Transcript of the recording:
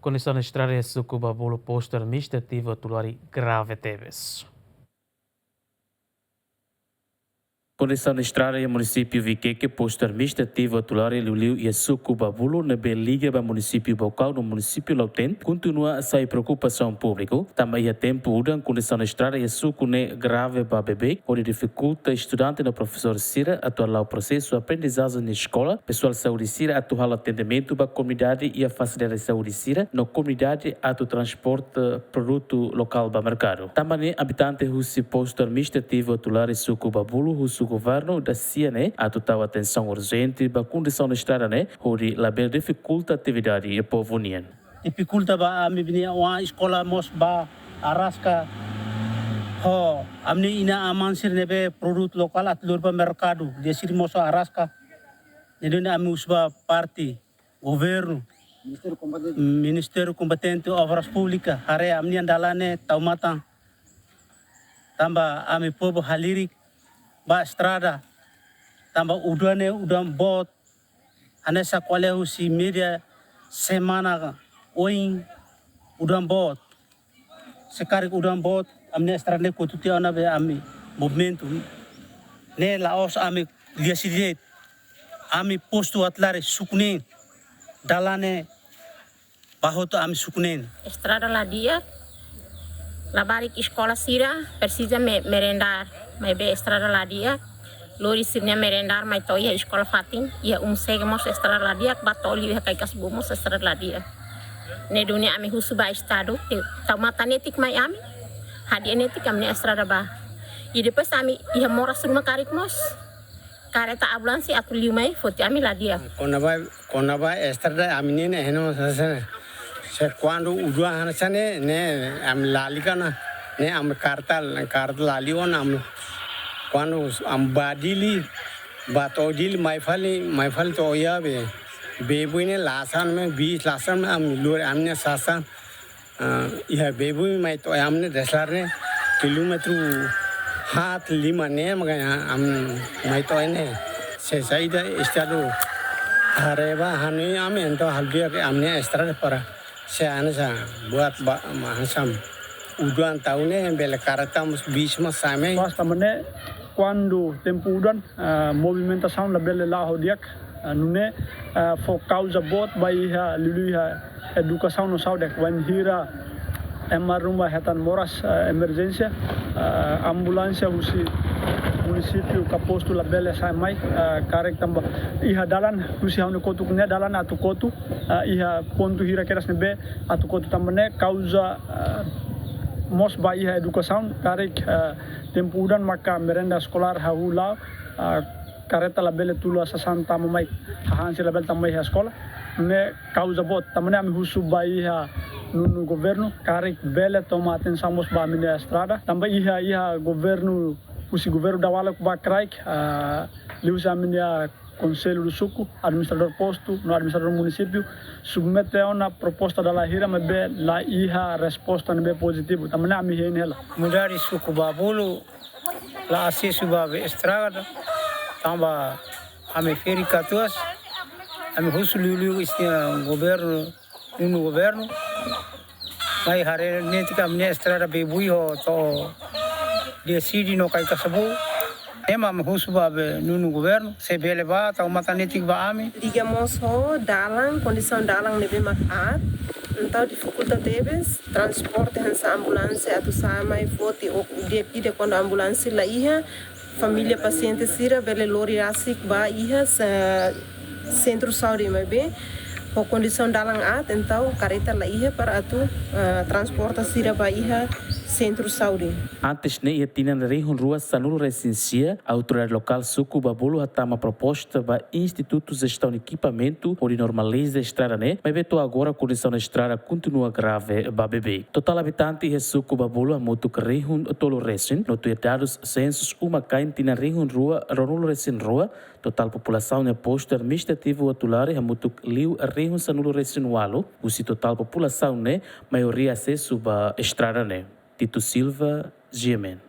Condição estrada suku babulu posto administrativo tulari grave teves. Condição estrada e município Viqueque posto administrativo tulari Luliu e suku babulu na liga para município Bocau no município Lauten continua a sair preocupação pública. Também há tempo udang condição estrada e suku ne grave para bebê, onde dificulta estudante no professor Sira atuar o processo aprendizagem na escola, pessoal saúde Sira atuar atendimento para a comunidade e a facilidade de saúde Sira na comunidade atu transporte produto local para mercado. Também habitante husi posto administrativo tulari suku babulu husu governo da CNE a total atenção urgente para a condição da estrada, onde label dificulta a atividade e povo união. Dificulta ba ami bini uma escola mos ba arasca ho amni ina amansir nebe produto lokal atlur pa mercado desir mos arasca nedone ami usba parti governo Ministério Competente Obras Públicas hare amni andalane taumata tamba ami povo halirik ba estrada tamba udam bot anessa qual si media semana oin udam bot sekarang udam bot amne estrada ne kotuti ana be ami movimento ne laos ami liasidiet ami posto atlare suknen dalane bahoto ami suknen estrada lá dia labarik escola Sira precisa merendar mas be estrada lá dia lori sirnya merendar mas to ia escola Fatim ia segmos estrada lá dia batoli ia kai kasbumos estrada lá dia ne dunia ami husuba estado tau matanetik mai ami hadi netik ami estrada ba e depois ami ia mora sur makarik mos kareta ambulansi atu limai foti ami lá dia konaba estrada ami ne heno sasane quando udua hanasane ne am lalikana ne am kartal lalion am quando am badili batodil maifal to ya be bebu ne lasan में 20 lasan में am lur amne sasan ya bebu mai to amne deslar ne kilometer hat lima ne am mai to ne se saida estado areba hani am ento halbia amne estrada para se anasa buat mahasam uduan tahunnya bela karatamos bisma same basta mane quando tempo udan movimentação la belle lá hodiak nune for causa bot bai ha luluha educação no saudek wan hira emaruma hatan moras emergência ambulância usi município kaposto la belle samai karek tamba iha dalan usi haune kotu ne dalan atu kotu iha pontu hira keras nebe atu kotu tambane causa mos ba iha educação karek tempo udan maka merenda escolar haula kareta la belle tulu sasanta mamai hahansi la belle tamai escola me causa bot tamane ami husu ba iha nunu governo karek belle toma atenção mos ba mine estrada tamba iha governo usi governo da wala ba kraik liusa minia conselho do suco administrador posto no administrador município submete uma proposta da lahira mas be la iha resposta nebe positivo tamana ami hen hela mudari suco babulu la asisu babe estrada tamba ami feri katuas ami husulu governo no governo mai hare netika amne estrada bebui ho to decidi no kai kasabu emam husba be nunu governo se bele ba tau matanetik ba ami digamos ho dalang condição dalang nebe makat então dificulta teves transporte hansa ambulância atu sama e foti o dia pide quando ambulância la iha família paciente sira bele lori asik ba iha centro saúde mai be po condição dalang at então careta la iha para atu transporta sira ba iha centro saúde. Antes ne ia tina na região rua sanulu residencia, a autoridade local suku babulu hatama proposta para institutos gestão de equipamento onde normaliza a estrada mas beto agora a condição da estrada continua grave para bebê. Total habitante é suku babulu a moto que região tolo recém, no dados censos uma cain tina região rua ronulu recém rua, total população é posto administrativo atular a moto liu a região sanulu recém walo, o total população maioria acesso para estrada Tito Silva, Giemen.